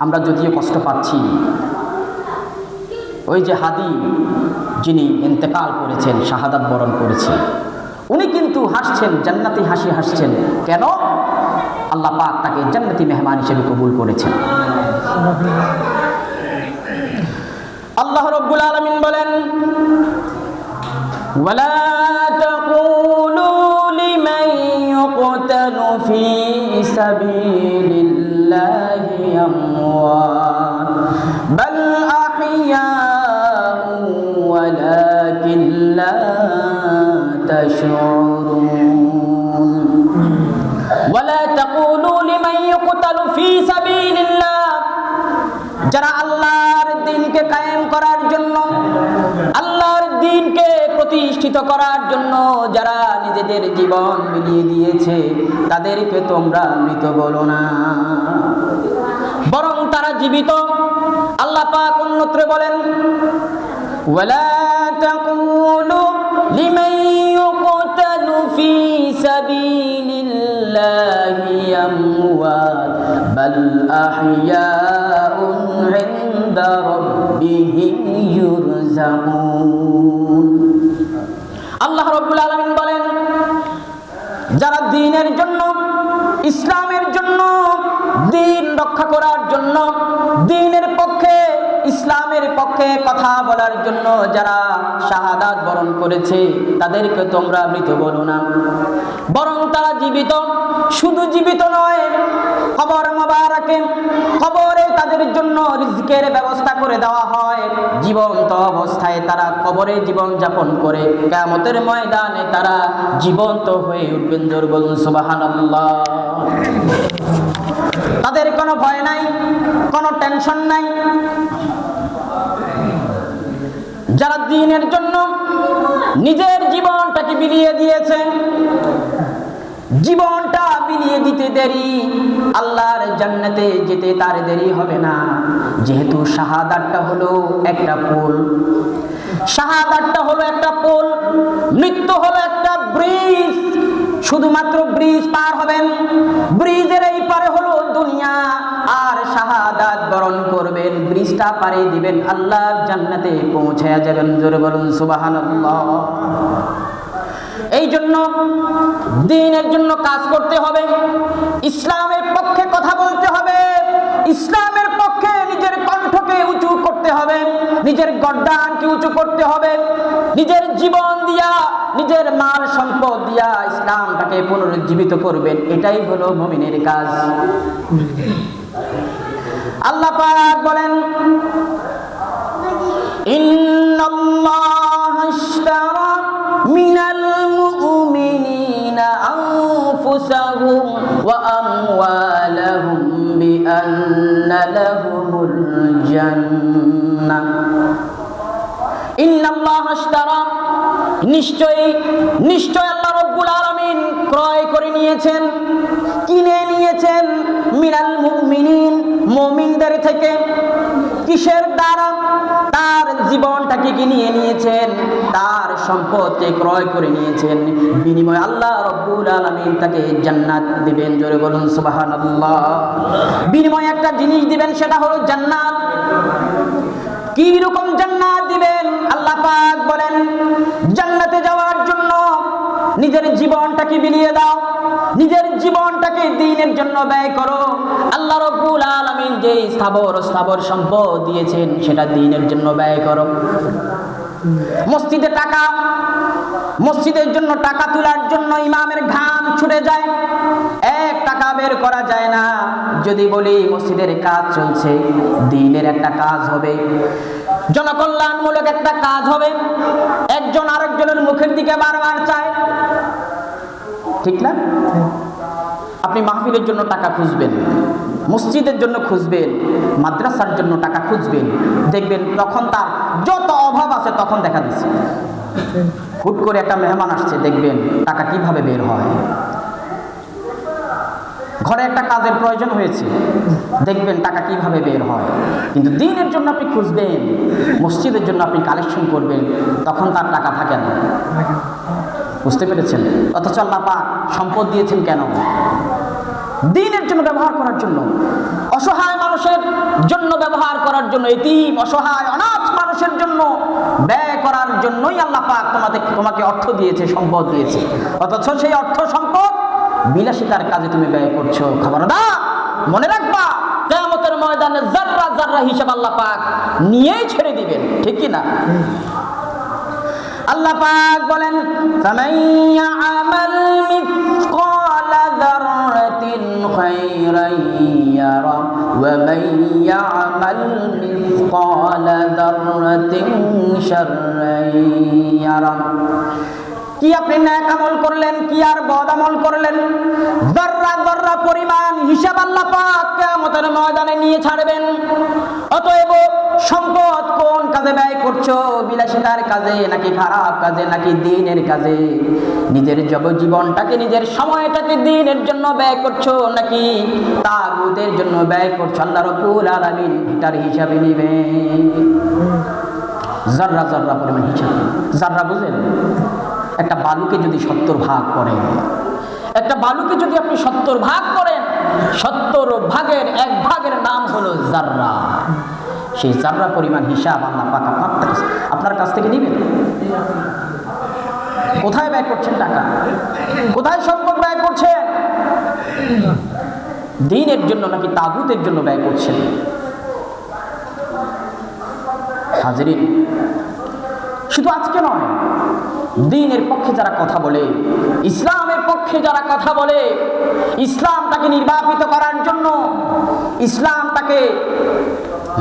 আমরা যদিও কষ্ট পাচ্ছি, ওই যে হাদি যিনি ইন্তেকাল করেছেন, শাহাদাত বরণ করেছেন, উনি কিন্তু হাসছেন, জান্নাতি হাসি হাসছেন। কেন? আল্লাহ পাক তাকে জান্নাতি মেহমান হিসেবে কবুল করেছেন। আল্লাহ রাব্বুল আলামিন বলেন, ওয়ালা তাকুলু লিমান ইউকতালু ফি সাবিলিল্লাহি আমওয়াত বাল আহইয়াউ ওয়ালাকিন লা তাশউরুন। ওয়ালা তাকুলু লিমান ইউকতালু ফি সাবিলিল্লাহ, যারা আল্লাহর দ্বীনকে কায়েম করার জন্য, আল্লাহর দ্বীনকে প্রতিষ্ঠিত করার জন্য যারা নিজেদের জীবন বিলিয়ে দিয়েছে, তাদেরকে তোমরা মৃত বলো না, বরং তারা জীবিত। আল্লাহ পাক অন্যত্র বলেন, ওয়ালা তাকুলু লিমান ইউকতালু ফি সাবিলিল্লাহি আমওয়াত বাল আহইয়াউন ইনদা রাব্বিহিম ইউরযাকুন। আল্লাহ রাব্বুল আলামিন বলেন, যারা দ্বীনের জন্য, ইসলামের জন্য, দ্বীন রক্ষা করার জন্য, দ্বীনের পক্ষে, ইসলামের পক্ষে কথা বলার জন্য যারা শাহাদাত বরণ করেছে, তাদেরকে তোমরা মৃত বলো না, বরং তারা জীবিত। শুধু জীবিত নয়, কবর মোবারকে, কবরে তাদের জন্য রিজকের ব্যবস্থা করে দেওয়া হয়। জীবন্ত অবস্থায় তারা কবরে জীবন যাপন করে, কিয়ামতের ময়দানে তারা জীবন্ত হয়ে উঠবেন। জোরে বলুন সুবহানাল্লাহ। তাদের কোনো ভয় নাই, কোনো টেনশন নাই। যারা দ্বীনের জন্য নিজের জীবনটাকে বিলিয়ে দিয়েছে, জীবনটা বিলিয়ে দিতে দেরি, আল্লাহর জান্নাতে যেতে তার দেরি হবে না। যেহেতু শাহাদাতটা হলো একটা পোল, শাহাদাতটা হলো একটা পোল, মৃত্যু হলো একটা ব্রিজ। শুধুমাত্র ব্রিজ পার হবেন, ব্রিজের এই পারে হলো দুনিয়া, আর শাহাদাত বরণ করবেন, ব্রিজটা পারে দিবেন, আল্লাহর জান্নাতে পৌঁছায়া যাবেন। জোরে বলুন সুবহানাল্লাহ। এই জন্য দ্বীনের জন্য কাজ করতে হবে, ইসলামের পক্ষে কথা বলতে হবে, ইসলামের পক্ষে নিজের কণ্ঠকে উঁচু করতে হবে, নিজের গর্দানকে উঁচু করতে হবে, নিজের জীবন দিয়া, নিজের মাল সম্পদ দিয়া ইসলামটাকে পুনরুজ্জীবিত করবেন। এটাই হলো মুমিনের কাজ। আল্লাহ পাক বলেন, ইন্নাল্লাহা ইশতারা মিনাল মুমিনিনা আনফুসাহুম ওয়া আমওয়ালাহুম বিআন্না লাহুমুল জান্নাহ। ইন্নাল্লাহা ইশতারা, নিশ্চয় আল্লাহ রাব্বুল আলামিন ক্রয় করে নিয়েছেন, কিনে নিয়েছেন, মিনাল মুমিনিন, মুমিনদের থেকে। কিসের দ্বারা? তার জীবনটাকে কিনে নিয়েছেন, তার সম্পদকে ক্রয় করে নিয়েছেন, বিনিময়ে আল্লাহ রাব্বুল আলামিন তাকে জান্নাত দিবেন। জোরে বলুন সুবহানাল্লাহ। বিনিময়ে একটা জিনিস দিবেন, সেটা হলো জান্নাত। কি রকম জান্নাত দিবেন? আল্লাহ পাক বলেন, জান্নাতে যাওয়ার জন্য নিজের জীবনটাকে বিলিয়ে দাও, নিজের জীবনটাকে দ্বীনের জন্য ব্যয় করো। আল্লাহ রাব্বুল আলামিন যে স্থাবর সম্পদ দিয়েছেন, সেটা দ্বীনের জন্য ব্যয় করো। মসজিদে টাকা, মসজিদের জন্য টাকা তোলার জন্য ইমামের ঘাম ছুটে যায়, 1 টাকা বের করা যায় না। যদি বলি মসজিদের কাজ চলছে, দ্বীনের একটা কাজ হবে, জনকল্যাণমূলক একটা কাজ হবে, একজন আরেকজনের মুখের দিকে বারবার চায়, ঠিক না? আপনি মাহফিলের জন্য টাকা খুঁজবেন, মসজিদের জন্য খুঁজবেন, মাদ্রাসার জন্য টাকা খুঁজবেন, দেখবেন তখন তার যত অভাব আছে তখন দেখা দিচ্ছে। হুট করে একটা মেহমান আসছে, দেখবেন টাকা কিভাবে বের হয়। ঘরে একটা কাজের প্রয়োজন হয়েছে, দেখবেন টাকা কিভাবে বের হয়। কিন্তু দ্বীনের জন্য আপনি খুঁজবেন, মসজিদের জন্য আপনি কালেকশন করবেন, তখন তার টাকা থাকে না। বুঝতে পেরেছেন? অথচ আল্লাহ পাক সম্পদ দিয়েছেন কেন? দ্বীনের জন্য ব্যবহার করার জন্য। অসহায় মানুষের জন্য ব্যবহার করার জন্য, এতিম অসহায় অনাথ মানুষের জন্য ব্যয় করার জন্যই আল্লাহ পাক তোমাকে অর্থ দিয়েছে, সম্পদ দিয়েছে। অথচ সেই অর্থ সম্পদ বিলাসিতার কাজে তুমি ব্যয় করছো। খবরদার, মনে রাখবা কিয়ামতের ময়দানে যাররা যাররা হিসাব আল্লাহ পাক নিয়েই ছেড়ে দিবেন, ঠিক কি না? আল্লাহ পাক বলেন ফামান ইয়ামাল মিসকালা যাররাতিন খায়রান ইয়ারা ওয়া মান ইয়ামাল মিসকালা যাররাতিন শাররান ইয়ারা। কি আপনি নেক আমল করলেন, কি আর বদ আমল করলেন, যাররা যাররা পরিমাণ হিসাব আল্লাহ পাক কিয়ামতের ময়দানে নিয়ে ছাড়বেন। অতএব সম্পদ কোন কাজে ব্যয় করছো, বিলাসিতার কাজে নাকি খারাপ কাজে নাকি দ্বীনের কাজে? নিজের জীবনটাকে, নিজের সময়টাকে দ্বীনের জন্য ব্যয় করছো নাকি তাগুতের জন্য ব্যয় করছো? আল্লাহ রাব্বুল আলামিন এটার হিসাবে নেবেন। যাররা যাররা পরিমাণ হিসাব। যাররা বুঝেন? একটা বালুকে যদি 70 ভাগ করেন, একটা বালুকে যদি আপনি 70 ভাগ করেন, 70 ভাগের 1 ভাগের নাম হলো যাররা। সেই যাররা পরিমাণ হিসাব আল্লাহ পাক আপনার কাছ থেকে নেবেন। কোথায় ব্যয় করছেন টাকা, কোথায় সম্পদ ব্যয় করছেন? দ্বীনের জন্য নাকি তাগুতের জন্য ব্যয় করছেন? হাজিরিন, শুধু আজকে নয়, দ্বীনের পক্ষে যারা কথা বলে, ইসলামের পক্ষে যারা কথা বলে, ইসলামটাকে নির্বাপিত করার জন্য, ইসলামটাকে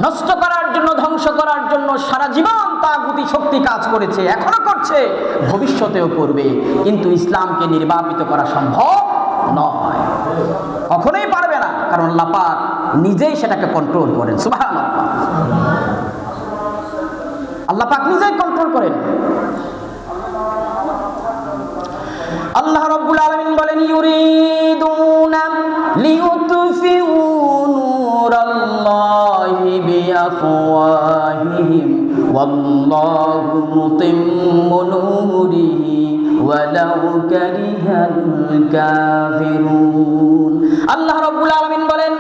নষ্ট করার জন্য, ধ্বংস করার জন্য সারা জীবন তাগুতি শক্তি কাজ করেছে, এখনো করছে, ভবিষ্যতেও করবে, কিন্তু ইসলামকে নির্বাপিত করা সম্ভব নয়, কখনোই পারবে না। কারণ আল্লাহ পাক নিজেই সেটাকে কন্ট্রোল করেন। সুবহানাল্লাহ, আল্লাহ পাক নিজেই কন্ট্রোল করেন। আল্লাহ রাব্বুল আলামিন বলেন ইউরিদুনা লিইউতফিউ নূরাল্লাহি বিআফওয়াহিহিম ওয়াল্লাহু মুতিম্মু নূরিহি ওয়ালাউ কারিহাল কাফিরুন। আল্লাহ রাব্বুল আলামিন বলেন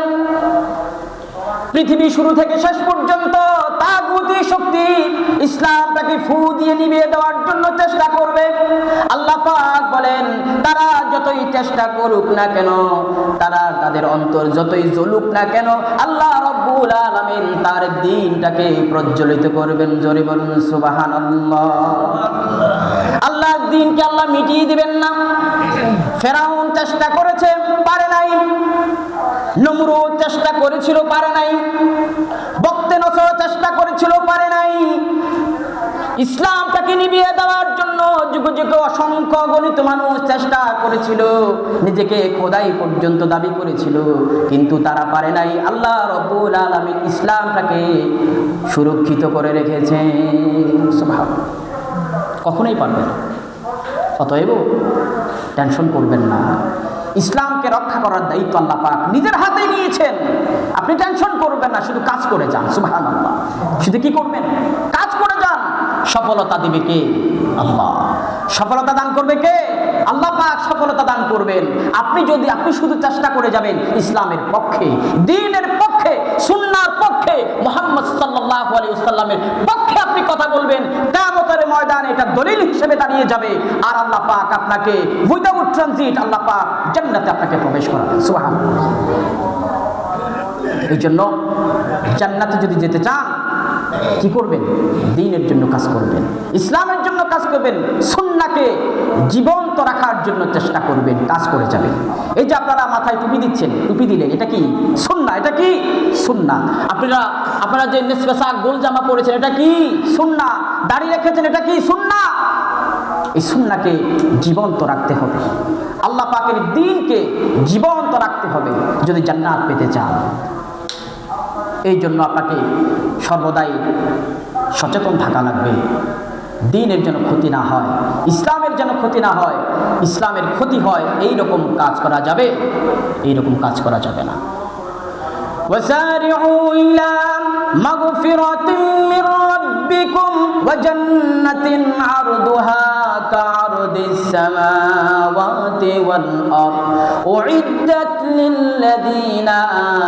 পৃথিবী শুরু থেকে শেষ পর্যন্ত তাগুতি শক্তি ইসলামটাকে ফু দিয়ে নিভিয়ে দেওয়ার জন্য চেষ্টা করবে। আল্লাহ পাক বলেন তারা যতই চেষ্টা করুক না কেন, তারা তাদের অন্তর যতই জ্বলুক না কেন, আল্লাহ রাব্বুল আলামিন তার দ্বীনটাকে প্রজ্বলিত করবেন। জোরে বলুন সুবহানাল্লাহ। আল্লাহর দ্বীনকে আল্লাহ মিটিয়ে দিবেন না। ফেরাউন চেষ্টা করেছে, পারে নাই। নমরুদ চেষ্টা করেছিল, পারে নাই। বক্তেনসর চেষ্টা করেছিল, পারে নাই। ইসলামটাকে নিভিয়ে দেওয়ার জন্য যুগে যুগে অসংখ্য গণিত মানুষ চেষ্টা করেছিল, নিজেকে খোদাই পর্যন্ত দাবি করেছিল, কিন্তু তারা পারে নাই। আল্লাহ রাব্বুল আলামিন ইসলামটাকে সুরক্ষিত করে রেখেছেন। সুবহানাল্লাহ, কখনোই পারবে না। অতএব টেনশন করবেন না, ইসলামকে রক্ষা করার দায়িত্ব আল্লাহ পাক নিজের হাতে নিয়েছেন। আপনি টেনশন করবেন না, শুধু কাজ করে যান। সুবহানাল্লাহ, শুধু কি করবেন? কাজ করে যান। সফলতা দিবে কে? আল্লাহ। সফলতা দান করবে কে? আল্লাহ পাক সফলতা দান করবেন। আপনি শুধু চেষ্টা করে যাবেন ইসলামের পক্ষে, দ্বীনের পক্ষে, সুন্নাহর পক্ষে, মুহাম্মদ সাল্লাল্লাহু আলাইহি ওয়াসাল্লামের পক্ষে আপনি কথা বলবেন। কিয়ামতের ময়দানে এটা দলিল হিসেবে দাঁড়িয়ে যাবে। আর আল্লাহ পাক আপনাকে উইদাউট ট্রানজিট আল্লাহ পাক জান্নাতে আপনাকে প্রবেশ করাবেন। সুবহানাল্লাহ। এই জন্য জান্নাতে যদি যেতে চান কি করবেন? দ্বীনের জন্য কাজ করবেন, ইসলামের জন্য কাজ করবেন, সুন্নাহকে জীবন্ত রাখার জন্য চেষ্টা করবেন, কাজ করে যাবেন। এই যে আপনারা মাথায় টুপি দিচ্ছেন, টুপি দিলেন, এটা কি? সুন্নাহ। এটা কি? সুন্নাহ। আপনারা যে নিসবেসাক গোল জামা পরেছেন, এটা কি? সুন্নাহ। দাড়ি রেখেছেন, এটা কি? সুন্নাহ। এই সুন্নাহকে জীবন্ত রাখতে হবে, আল্লাহ পাকের দ্বীনকে জীবন্ত রাখতে হবে যদি জান্নাত পেতে চান। এই জন্য আপনাকে সর্বদাই সচেতন থাকা লাগবে, দ্বীনের যেন ক্ষতি না হয়, ইসলামের যেন ক্ষতি না হয়। ইসলামের ক্ষতি হয় এইরকম কাজ করা যাবে, এইরকম কাজ করা যাবে না। وسارعوا إلى مغفرة من ربكم وجنة عرضها كعرض السماوات والأرض أعدت للذين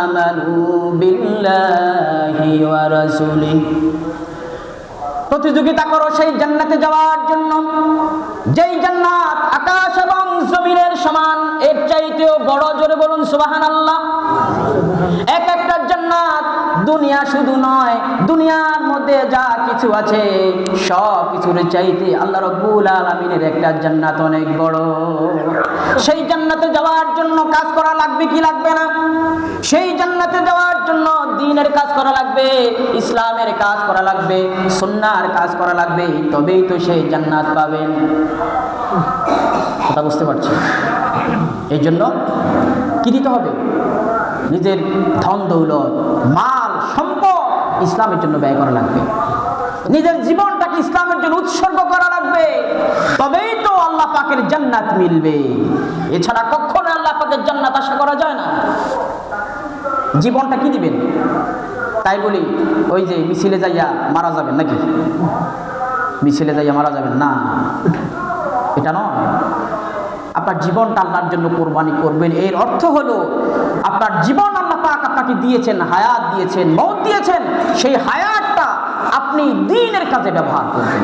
آمنوا بالله ورسوله প্রতিযোগিতা করো সেই জান্নাতে যাওয়ার জন্য যেই জান্নাত আকাশ এবং জমিনের সমান, এর চাইতেও বড়। জোরে বলুন সুবহানাল্লাহ। এক একটা জান্নাত দুনিয়া শুধু নয়, দুনিয়ার মধ্যে যা কিছু আছে সব কিছুর চাইতে আল্লাহ রাব্বুল আলামিনের একটা জান্নাত অনেক বড়। সেই জান্নাতে যাওয়ার জন্য কাজ করা লাগবে কি লাগবে না? সেই জান্নাতে যাওয়ার জন্য দ্বীনের কাজ করা লাগবে, ইসলামের কাজ করা লাগবে, সুন্নাহর কাজ করা লাগবে, তবেই তো সেই জান্নাত পাবেন। কথা বুঝতে পারছি? এই জন্য কি দিতে হবে? নিজের ধন দৌলত, মাল, সম্পদ ইসলামের জন্য ব্যয় করা লাগবে। নিজের জীবনটাকে ইসলামের জন্য উৎসর্গ করা লাগবে, তবেই তো আল্লাহ পাকের জান্নাত মিলবে। এছাড়া কখনো আল্লাহ পাকের জান্নাত আশা করা যায় না। জীবনটা কি দিবেন? তাই বলি ওই যে মিছিলে যাইয়া মারা যাবেন নাকি? মিছিলে যাইয়া মারা যাবেন না, এটা নয়। আপনার জীবনটা আল্লাহর জন্য কোরবানি করবেন। এর অর্থ হলো আপনার জীবন আল্লাহ পাক আপনাকে দিয়েছেন, হায়াত দিয়েছেন, মওত দিয়েছেন, সেই হায়াতটা আপনি দ্বীনের কাজে ব্যবহার করবেন।